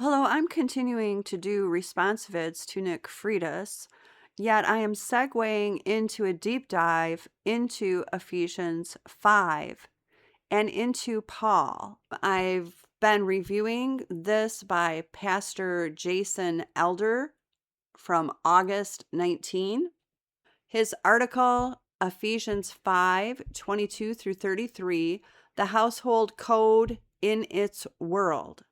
Hello, I'm continuing to do response vids to Nick Freitas, yet I am segueing into a deep dive into Ephesians 5 and into Paul. I've been reviewing this by Pastor Jason Elder from August 19. His article, Ephesians 5:22 through 33, the household code in its world.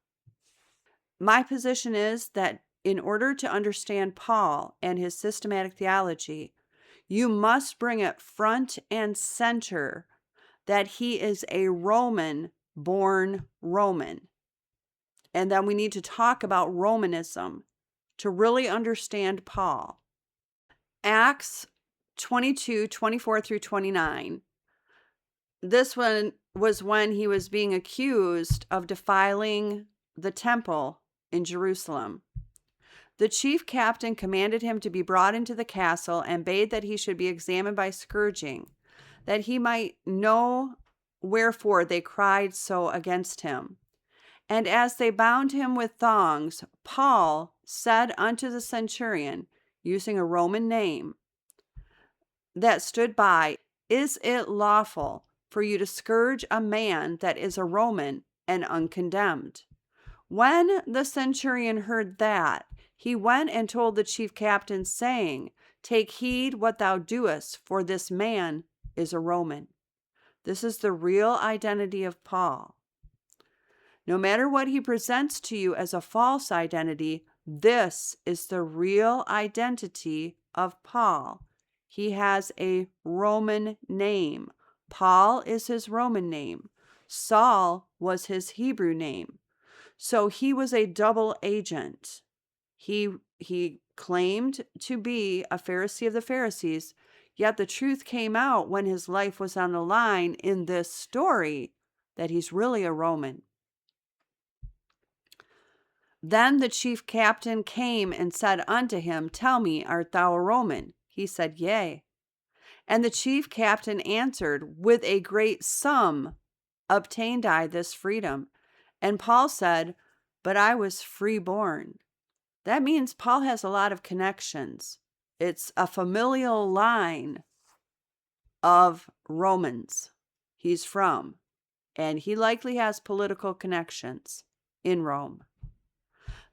My position is that in order to understand Paul and his systematic theology, you must bring it front and center that he is a Roman born Roman. And then we need to talk about Romanism to really understand Paul. Acts 22:24 through 29. This one was when he was being accused of defiling the temple in Jerusalem. The chief captain commanded him to be brought into the castle and bade that he should be examined by scourging, that he might know wherefore they cried so against him. And as they bound him with thongs, Paul said unto the centurion, using a Roman name, that stood by, Is it lawful for you to scourge a man that is a Roman and uncondemned? When the centurion heard that, he went and told the chief captain, saying, Take heed what thou doest, for this man is a Roman. This is the real identity of Paul. No matter what he presents to you as a false identity, this is the real identity of Paul. He has a Roman name. Paul is his Roman name. Saul was his Hebrew name. So he was a double agent. He claimed to be a Pharisee of the Pharisees, yet the truth came out when his life was on the line in this story that he's really a Roman. Then the chief captain came and said unto him, Tell me, art thou a Roman? He said, Yea. And the chief captain answered, With a great sum obtained I this freedom. And Paul said, But I was freeborn. That means Paul has a lot of connections. It's a familial line of Romans he's from, and he likely has political connections in Rome.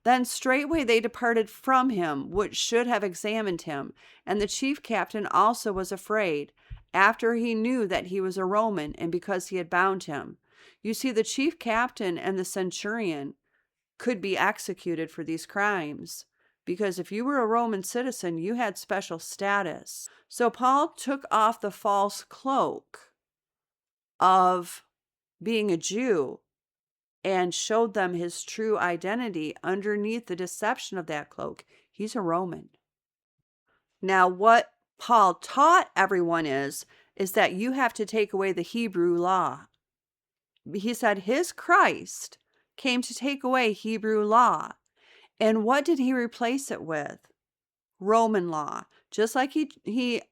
Then straightway they departed from him, which should have examined him. And the chief captain also was afraid, after he knew that he was a Roman, and because he had bound him. You see, the chief captain and the centurion could be executed for these crimes, because if you were a Roman citizen, you had special status. So Paul took off the false cloak of being a Jew and showed them his true identity underneath the deception of that cloak. He's a Roman. Now, what Paul taught everyone is that you have to take away the Hebrew law. He said his Christ came to take away Hebrew law. And what did he replace it with? Roman law. Just like he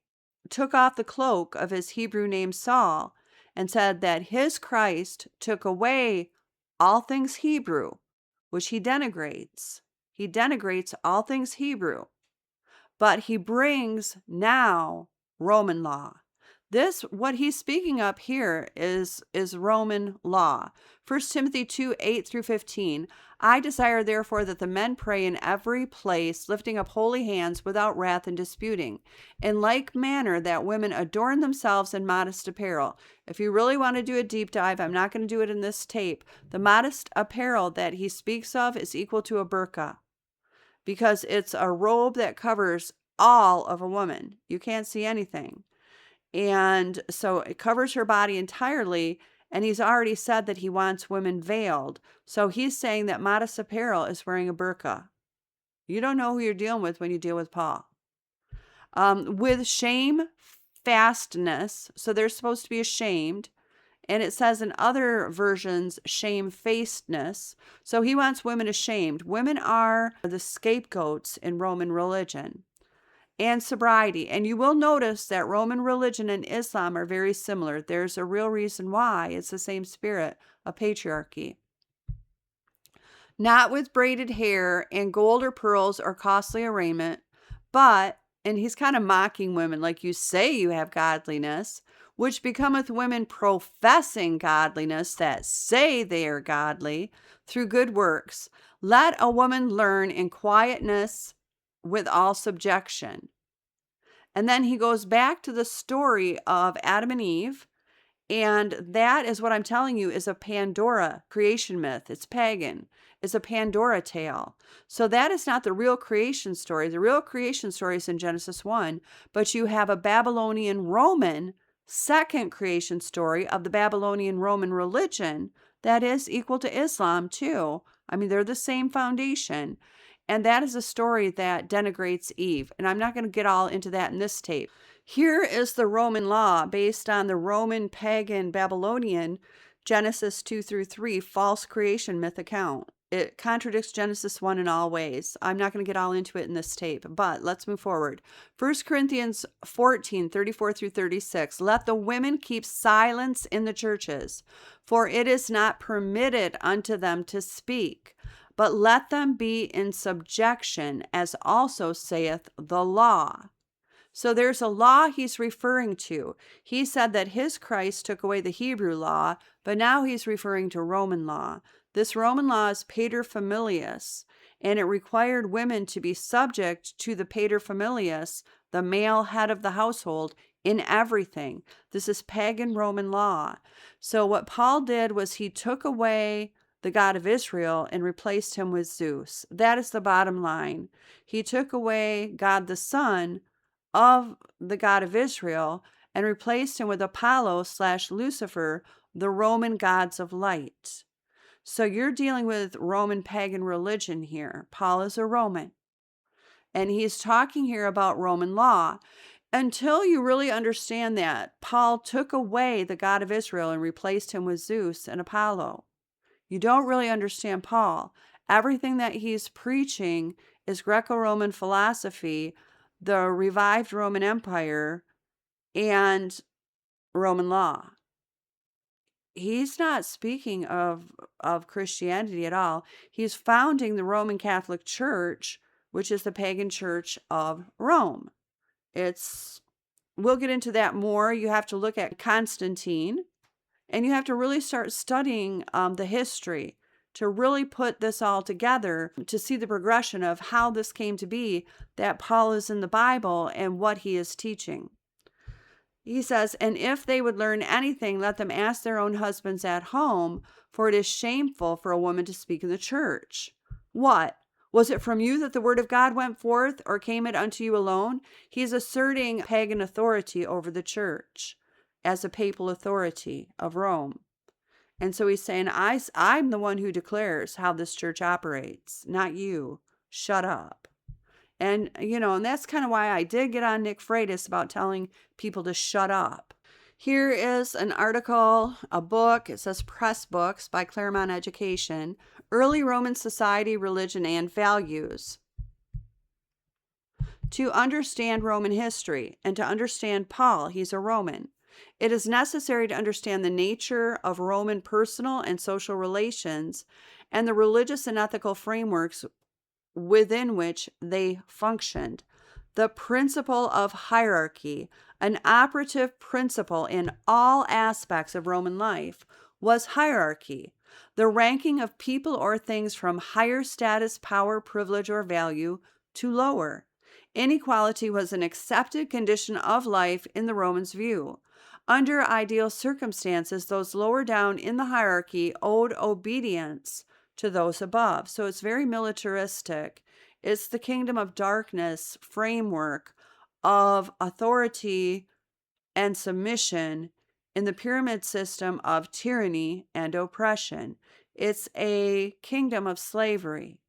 took off the cloak of his Hebrew name Saul and said that his Christ took away all things Hebrew, which he denigrates. He denigrates all things Hebrew, but he brings now Roman law. This, what he's speaking up here is Roman law. 1 Timothy 2:8 through 15. I desire therefore that the men pray in every place, lifting up holy hands without wrath and disputing. In like manner that women adorn themselves in modest apparel. If you really want to do a deep dive, I'm not going to do it in this tape. The modest apparel that he speaks of is equal to a burqa, because it's a robe that covers all of a woman. You can't see anything. And so it covers her body entirely. And he's already said that he wants women veiled. So he's saying that modest apparel is wearing a burqa. You don't know who you're dealing with when you deal with Paul. With shamefastness. So they're supposed to be ashamed. And it says in other versions, shamefacedness. So he wants women ashamed. Women are the scapegoats in Roman religion. And sobriety. And you will notice that Roman religion and Islam are very similar. There's a real reason why. It's the same spirit of patriarchy. not with braided hair and gold or pearls or costly arraignment, but, and he's kind of mocking women, like you say you have godliness, which becometh women professing godliness that say they are godly through good works. Let a woman learn in quietness with all subjection. And then he goes back to the story of Adam and Eve. And that is what I'm telling you is a Pandora creation myth. It's pagan. It's a Pandora tale. So that is not the real creation story. The real creation story is in Genesis 1, but you have a Babylonian Roman second creation story of the Babylonian Roman religion that is equal to Islam too. I mean, they're the same foundation. And that is a story that denigrates Eve. And I'm not going to get all into that in this tape. Here is the Roman law based on the Roman, pagan, Babylonian Genesis 2 through 3 false creation myth account. It contradicts Genesis 1 in all ways. I'm not going to get all into it in this tape, but let's move forward. 1 Corinthians 14, 34 through 36. Let the women keep silence in the churches, for it is not permitted unto them to speak, but let them be in subjection, as also saith the law. So there's a law he's referring to. He said that his Christ took away the Hebrew law, but now he's referring to Roman law. This Roman law is paterfamilias, and it required women to be subject to the paterfamilias, the male head of the household, in everything. This is pagan Roman law. So what Paul did was he took away the God of Israel and replaced him with Zeus. That is the bottom line. He took away God the Son of the God of Israel and replaced him with Apollo / Lucifer, the Roman gods of light. So you're dealing with Roman pagan religion here. Paul is a Roman. And he's talking here about Roman law. Until you really understand that, Paul took away the God of Israel and replaced him with Zeus and Apollo. You don't really understand Paul. Everything that he's preaching is Greco-Roman philosophy, the revived Roman Empire, and Roman law. He's not speaking of Christianity at all. He's founding the Roman Catholic Church, which is the pagan church of Rome. We'll get into that more. You have to look at Constantine, and you have to really start studying the history to really put this all together, to see the progression of how this came to be, that Paul is in the Bible and what he is teaching. He says, and if they would learn anything, let them ask their own husbands at home, for it is shameful for a woman to speak in the church. What? Was it from you that the word of God went forth, or came it unto you alone? He's asserting pagan authority over the church as a papal authority of Rome. And so he's saying, I'm the one who declares how this church operates, not you. Shut up. And, and that's kind of why I did get on Nick Freitas about telling people to shut up. Here is an article, a book. It says Press Books by Claremont Education, Early Roman Society, Religion, and Values. To understand Roman history and to understand Paul, he's a Roman, it is necessary to understand the nature of Roman personal and social relations and the religious and ethical frameworks within which they functioned. The principle of hierarchy, an operative principle in all aspects of Roman life, was hierarchy, the ranking of people or things from higher status, power, privilege, or value to lower. Inequality was an accepted condition of life in the Romans' view. Under ideal circumstances, those lower down in the hierarchy owed obedience to those above. So it's very militaristic. It's the kingdom of darkness framework of authority and submission in the pyramid system of tyranny and oppression. It's a kingdom of slavery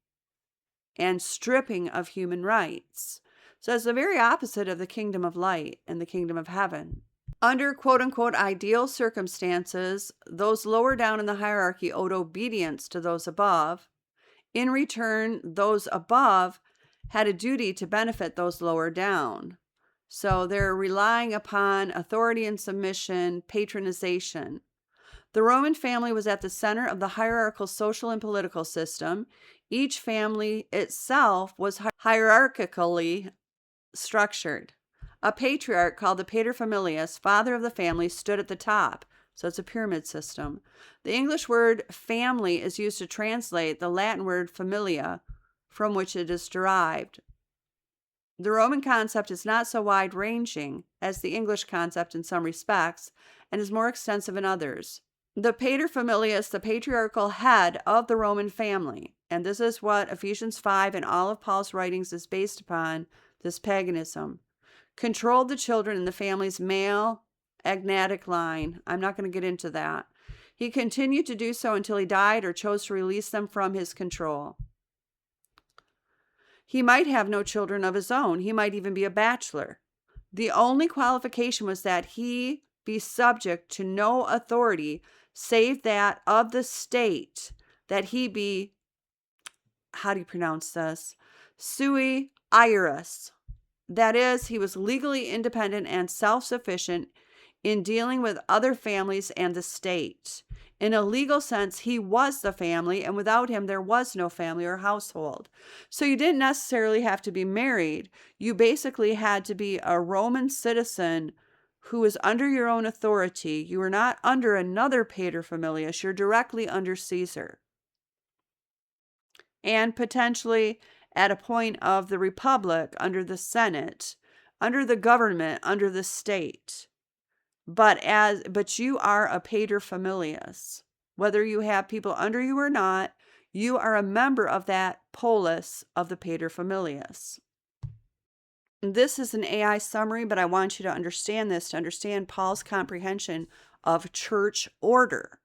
and stripping of human rights. So it's the very opposite of the kingdom of light and the kingdom of heaven. Under quote-unquote ideal circumstances, those lower down in the hierarchy owed obedience to those above. In return, those above had a duty to benefit those lower down. So they're relying upon authority and submission, patronization. The Roman family was at the center of the hierarchical social and political system. Each family itself was hierarchically structured. A patriarch called the paterfamilias, father of the family, stood at the top. So it's a pyramid system. The English word family is used to translate the Latin word familia, from which it is derived. The Roman concept is not so wide-ranging as the English concept in some respects, and is more extensive in others. The paterfamilias, the patriarchal head of the Roman family, and this is what Ephesians 5 and all of Paul's writings is based upon, this paganism, controlled the children in the family's male agnatic line. I'm not going to get into that. He continued to do so until he died or chose to release them from his control. He might have no children of his own. He might even be a bachelor. The only qualification was that he be subject to no authority save that of the state, that he be, how do you pronounce this? Sui iuris. That is, he was legally independent and self-sufficient in dealing with other families and the state. In a legal sense, he was the family, and without him, there was no family or household. So you didn't necessarily have to be married. You basically had to be a Roman citizen who was under your own authority. You were not under another paterfamilias. You're directly under Caesar. And potentially at a point of the republic, under the Senate, under the government, under the state. But you are a paterfamilias. Whether you have people under you or not, you are a member of that polis of the paterfamilias. This is an AI summary, but I want you to understand this, to understand Paul's comprehension of church order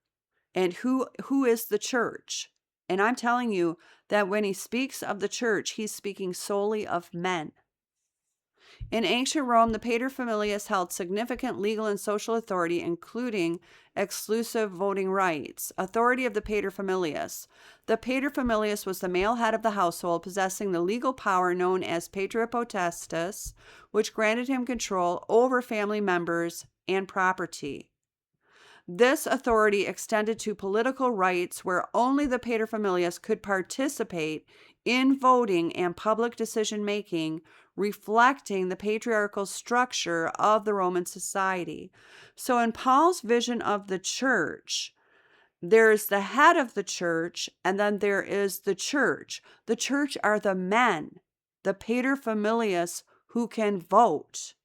and who is the church. And I'm telling you that when he speaks of the church, he's speaking solely of men. In ancient Rome, the paterfamilias held significant legal and social authority, including exclusive voting rights. Authority of the paterfamilias. The paterfamilias was the male head of the household, possessing the legal power known as patria potestas, which granted him control over family members and property. This authority extended to political rights, where only the paterfamilias could participate in voting and public decision-making, reflecting the patriarchal structure of the Roman society. So in Paul's vision of the church, there's the head of the church, and then there is the church. The church are the men, the paterfamilias who can vote,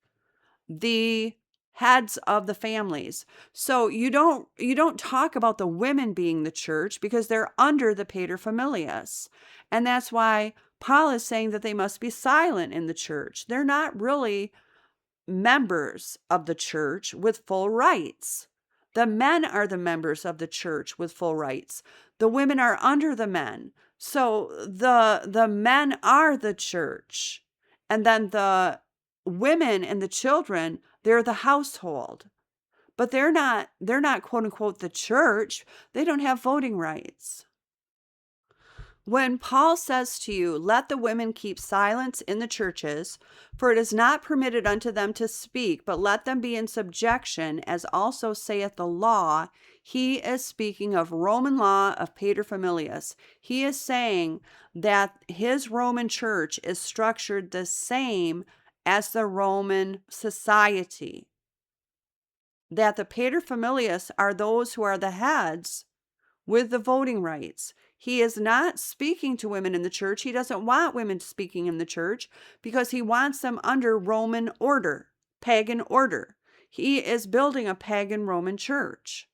the heads of the families. So you don't talk about the women being the church because they're under the paterfamilias. And that's why Paul is saying that they must be silent in the church. They're not really members of the church with full rights. The men are the members of the church with full rights. The women are under the men. So the men are the church. And then the women and the children, they're the household. But they're not quote unquote the church. They don't have voting rights. When Paul says to you, let the women keep silence in the churches, for it is not permitted unto them to speak, but let them be in subjection, as also saith the law, he is speaking of Roman law of paterfamilias. He is saying that his Roman church is structured the same as the Roman society. That the paterfamilias are those who are the heads with the voting rights. He is not speaking to women in the church. He doesn't want women speaking in the church because he wants them under Roman order, pagan order. He is building a pagan Roman church.